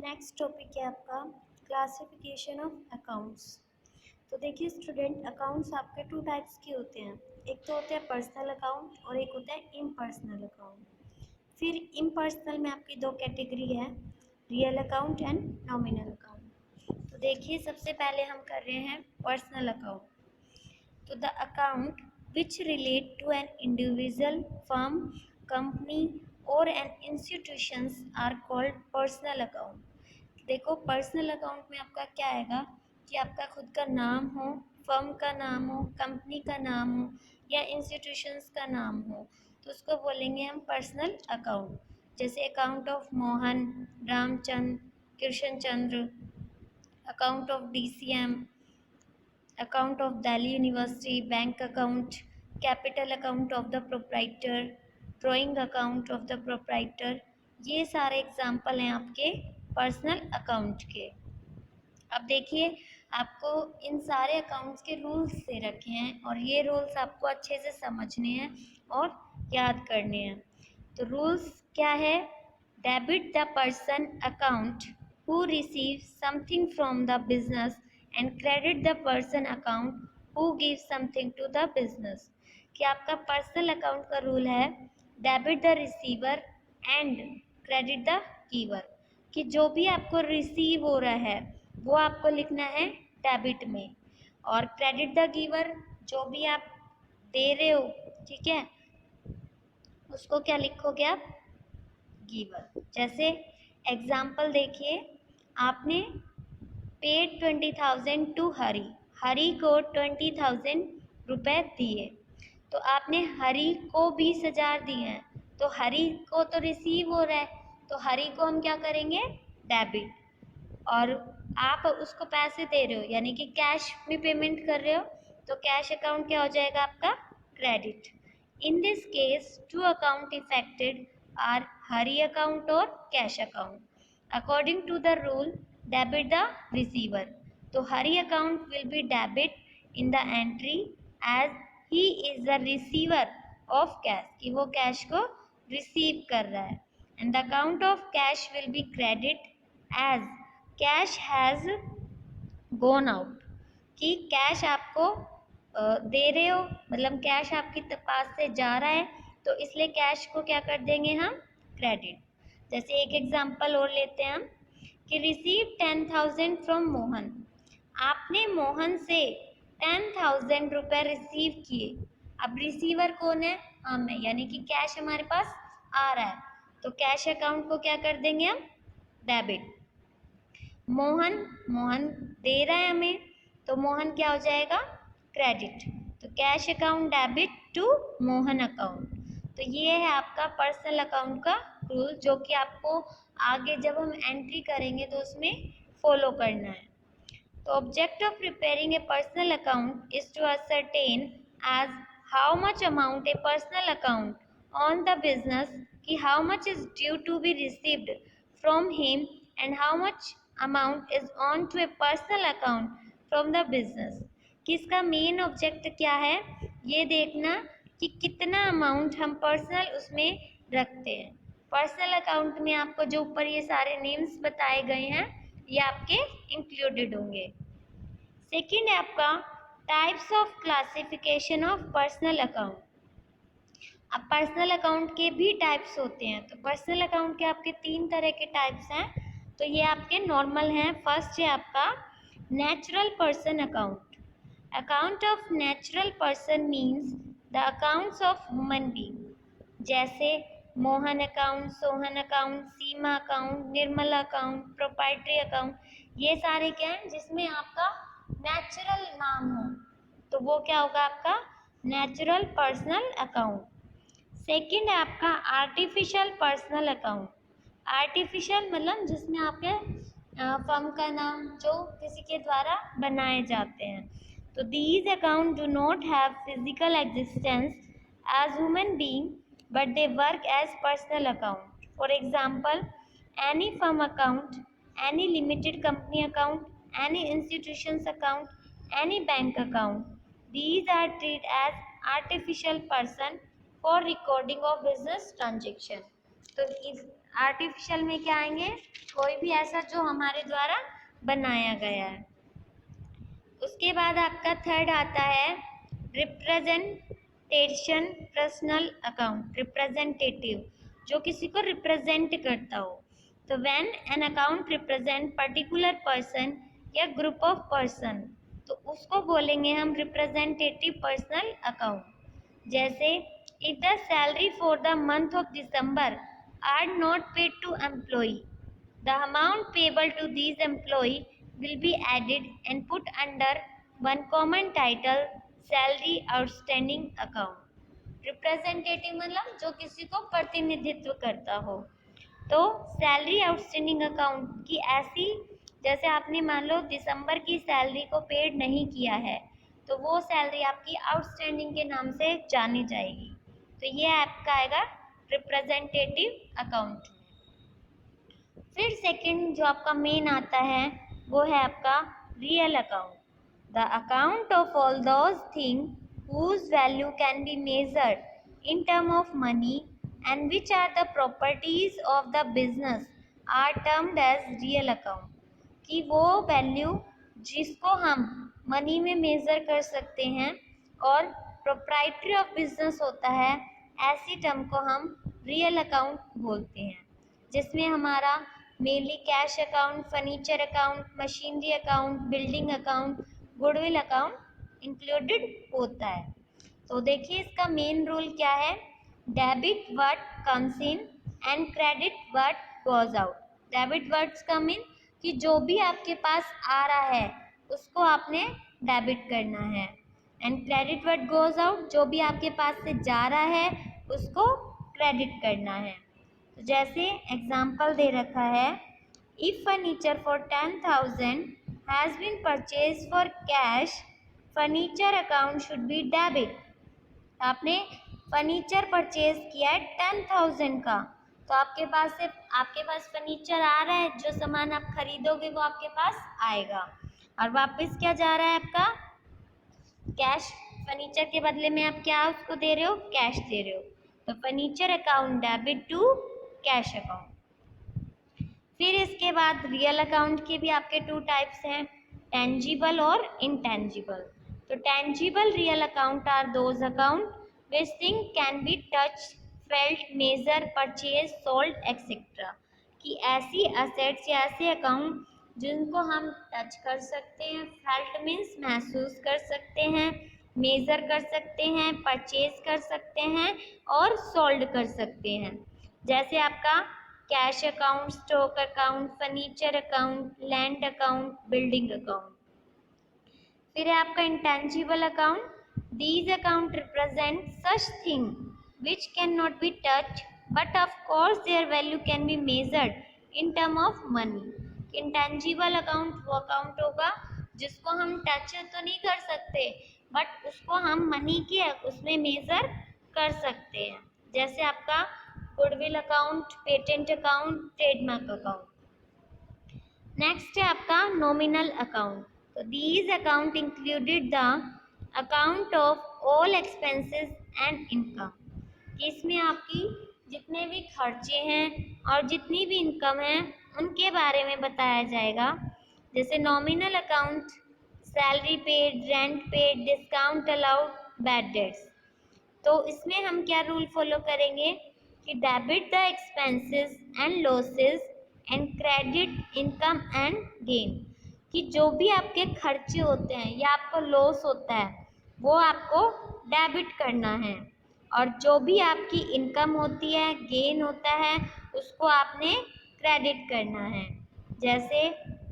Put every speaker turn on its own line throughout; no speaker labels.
Next topic है आपका classification of accounts. तो देखिए स्टूडेंट, अकाउंट्स आपके टू टाइप्स के होते हैं। एक तो होता है पर्सनल अकाउंट और एक होता है इम्पर्सनल अकाउंट। फिर इम्पर्सनल में आपकी दो कैटेगरी है, real account and nominal account. तो देखिए सबसे पहले हम कर रहे हैं पर्सनल अकाउंट। तो the account which relate to an individual, firm, company or an institutions are called personal account। देखो पर्सनल अकाउंट में आपका क्या आएगा कि आपका खुद का नाम हो, फर्म का नाम हो, कंपनी का नाम हो या इंस्टीट्यूशंस का नाम हो, तो उसको बोलेंगे हम पर्सनल अकाउंट। जैसे account of Mohan, Ramchandra, Krishna Chandra, account of DCM, account of Delhi university, bank account, capital account of the proprietor, drawing account of the proprietor. ये सारे एग्जाम्पल हैं आपके पर्सनल अकाउंट के। अब देखिए आपको इन सारे अकाउंट्स के रूल्स दे रखे हैं और ये रूल्स आपको अच्छे से समझने हैं और याद करने हैं। तो रूल्स क्या है? Debit the person account who receive something from the business and credit the person account who give something to the business. कि आपका पर्सनल अकाउंट का रूल है debit the receiver and credit the giver. कि जो भी आपको receive हो रहा है वो आपको लिखना है डेबिट में, और क्रेडिट द गिवर, जो भी आप दे रहे हो, ठीक है, उसको क्या लिखोगे आप? गिवर। जैसे एग्जाम्पल देखिए, आपने पेड 20,000 टू हरी, हरी को 20,000 रुपए दिए, तो आपने हरी को 20,000 दिए हैं, तो हरी को तो रिसीव हो रहा है, तो हरी को हम क्या करेंगे? डेबिट। और आप उसको पैसे दे रहे हो यानी कि कैश में पेमेंट कर रहे हो, तो कैश अकाउंट क्या हो जाएगा आपका? Credit. In this case two account affected are Hari account और cash account according to the rule debit the receiver. तो Hari account will be debit in the entry as he is the receiver of cash, कि वो cash को receive कर रहा है, and the account of cash will be credit as cash has gone out. कि cash आपको दे रहे हो, मतलब कैश आपके पास से जा रहा है, तो इसलिए कैश को क्या कर देंगे हम? क्रेडिट। जैसे एक एग्जांपल और लेते हैं हम कि रिसीव 10,000 फ्रॉम मोहन। आपने मोहन से 10,000 रुपये रिसीव किए। अब रिसीवर कौन है? हम है, यानी कि कैश हमारे पास आ रहा है, तो कैश अकाउंट को क्या कर देंगे हम? डेबिट। मोहन, मोहन दे रहा है हमें, तो मोहन क्या हो जाएगा? क्रेडिट। तो cash account debit to Mohan account. तो ये है आपका पर्सनल अकाउंट का रूल, जो कि आपको आगे जब हम एंट्री करेंगे तो उसमें फॉलो करना है। तो object of preparing a personal account is to ascertain as how much amount a personal account on the business, कि how much is due to be received from him and how much amount is on to a personal account from the business. कि इसका main object क्या है? ये देखना कि कितना amount हम पर्सनल उसमें रखते हैं। पर्सनल अकाउंट में आपको जो ऊपर ये सारे नेम्स बताए गए हैं ये आपके इंक्लूडेड होंगे। सेकंड है आपका types of classification of personal account. अब पर्सनल अकाउंट के भी टाइप्स होते हैं, तो पर्सनल अकाउंट के आपके 3 तरह के टाइप्स हैं। तो ये आपके नॉर्मल हैं। फर्स्ट है आपका natural person account. Account of natural person means the accounts of human being, जैसे Mohan account, Sohan account, Seema account, Nirmala account, proprietary account. ये सारे क्या हैं? जिसमें आपका नेचुरल नाम हो, तो वो क्या होगा? आपका नेचुरल पर्सनल अकाउंट। सेकंड है आपका आर्टिफिशियल पर्सनल अकाउंट। आर्टिफिशियल मतलब जिसमें आपके फर्म का नाम जो किसी के द्वारा बनाए जाते हैं। तो these account do not have physical existence as human being but they work as personal account. For example any firm account, any limited company account, any institutions account, any bank account. These are treated as artificial person for recording of business transaction। तो इस artificial में क्या आएंगे, कोई भी ऐसा जो हमारे द्वारा बनाया गया है। उसके बाद आपका थर्ड आता है रिप्रेजेंटेशन पर्सनल अकाउंट, रिप्रेजेंटेटिव, जो किसी को रिप्रेजेंट करता हो। तो when an account represent particular person या ग्रुप ऑफ पर्सन, तो उसको बोलेंगे हम रिप्रेजेंटेटिव पर्सनल अकाउंट। जैसे if the salary for the month of December are not paid to employee, the amount payable to these employee will be added and put under one common title salary outstanding account। Representative मतलब जो किसी को प्रतिनिधित्व करता हो। तो salary outstanding account की ऐसी, जैसे आपने मान लो दिसंबर की सैलरी को पेड नहीं किया है, तो वो सैलरी आपकी आउटस्टैंडिंग के नाम से जानी जाएगी। तो ये आपका आएगा रिप्रेजेंटेटिव अकाउंट। फिर सेकंड जो आपका मेन आता है वो है आपका real account, the account of all those thing whose value can be measured in term of money and which are the properties of the business are termed as real account। कि वो value जिसको हम money में major कर सकते हैं और proprietary of business होता है, ऐसी टर्म को हम रियल अकाउंट बोलते हैं, जिसमें हमारा mainly cash account, furniture account, machinery account, building account, goodwill account included होता है। तो देखिए इसका मेन रूल क्या है, debit what comes in and credit what goes out. Debit words come in कि जो भी आपके पास आ रहा है उसको आपने डेबिट करना है, and credit what goes out, जो भी आपके पास से जा रहा है उसको क्रेडिट करना है। तो जैसे एग्जाम्पल दे रखा है, if furniture for 10,000 has been purchase for cash, furniture account should be debit. आपने फर्नीचर परचेज किया है 10,000 का, तो आपके पास फर्नीचर आ रहा है, जो सामान आप खरीदोगे वो आपके पास आएगा, और वापस क्या जा रहा है आपका कैश। फर्नीचर के बदले में आप क्या उसको दे रहे हो, कैश दे रहे हो। तो furniture account debit to cash account. फिर इसके बाद रियल अकाउंट के भी आपके टू टाइप्स हैं, टेंजिबल और इनटेंजिबल। तो tangible real account are those account which thing can be touch, felt, measure, purchase, sold etcetera. कि ऐसी असेट्स या ऐसे अकाउंट जिनको हम टच कर सकते हैं, फेल्ट मीन्स महसूस कर सकते हैं, मेजर कर सकते हैं, परचेज कर सकते हैं और सोल्ड कर सकते हैं। जैसे आपका cash account, stock account, furniture account, land account, building account. फिर है आपका intangible account, these account represent such thing which can not be touch but of course their value can be measured in term of money. Intangible account वो account होगा जिसको हम touch तो नहीं कर सकते, बट उसको हम मनी के उसमें मेजर कर सकते हैं। जैसे आपका goodwill account, patent account, trademark account. Next है आपका नॉमिनल अकाउंट। तो these account included the account of all expenses and income. इसमें आपकी जितने भी खर्चे हैं और जितनी भी इनकम है उनके बारे में बताया जाएगा। जैसे nominal account, salary paid, rent paid, discount allowed, bad debts. तो इसमें हम क्या रूल फॉलो करेंगे कि debit the expenses and losses and credit income and gain. कि जो भी आपके खर्चे होते हैं या आपको लॉस होता है वो आपको डेबिट करना है, और जो भी आपकी इनकम होती है, गेन होता है, उसको आपने क्रेडिट करना है। जैसे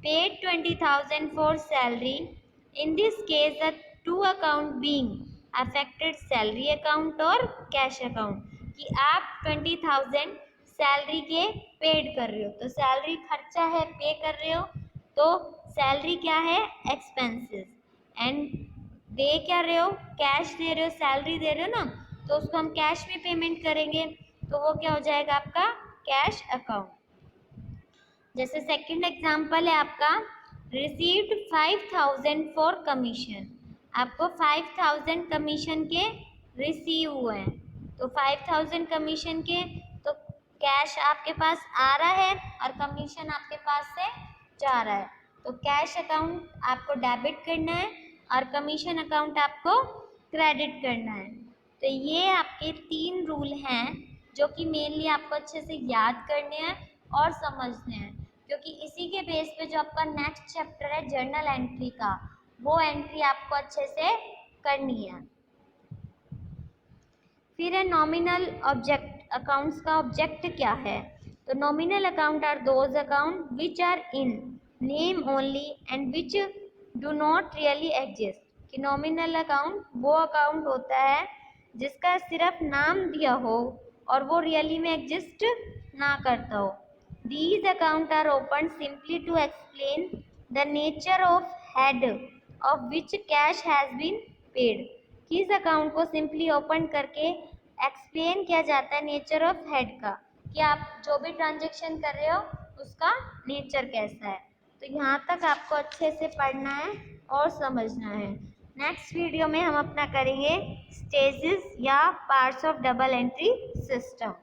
paid 20,000 for salary, in this case the two account being affected salary account और कैश अकाउंट। कि आप 20,000 सैलरी के पेड कर रहे हो, तो सैलरी खर्चा है, पे कर रहे हो, तो सैलरी क्या है, एक्सपेंसेस, एंड दे क्या रहे हो, कैश दे रहे हो, सैलरी दे रहे हो ना, तो उसको हम कैश में पेमेंट करेंगे, तो वो क्या हो जाएगा आपका कैश अकाउंट। जैसे सेकंड एग्जांपल है आपका रिसीव्ड 5,000 फॉर कमीशन। आपको 5,000 कमीशन के रिसीव हुए हैं, तो 5,000 कमीशन के, तो कैश आपके पास आ रहा है और कमीशन आपके पास से जा रहा है, तो कैश अकाउंट आपको डेबिट करना है और कमीशन अकाउंट आपको क्रेडिट करना है। तो ये आपके 3 रूल हैं जो कि मेनली आपको अच्छे से याद करने हैं और समझने हैं, क्योंकि इसी के बेस पे जो आपका नेक्स्ट चैप्टर है जर्नल एंट्री का, वो एंट्री आपको अच्छे से करनी है। फिर है नॉमिनल ऑब्जेक्ट। अकाउंट्स का ऑब्जेक्ट क्या है? तो nominal account are those account which are in name only and which do not really exist. कि नॉमिनल अकाउंट वो अकाउंट होता है जिसका सिर्फ नाम दिया हो और वो रियली में एग्जिस्ट ना करता हो। These accounts are opened simply to explain the nature of head of which cash has been paid। किस अकाउंट को सिंपली ओपन करके एक्सप्लेन किया जाता है नेचर ऑफ हेड का, कि आप जो भी ट्रांजेक्शन कर रहे हो उसका नेचर कैसा है। तो यहाँ तक आपको अच्छे से पढ़ना है और समझना है। नेक्स्ट वीडियो में हम अपना करेंगे स्टेजेस या parts of double entry system.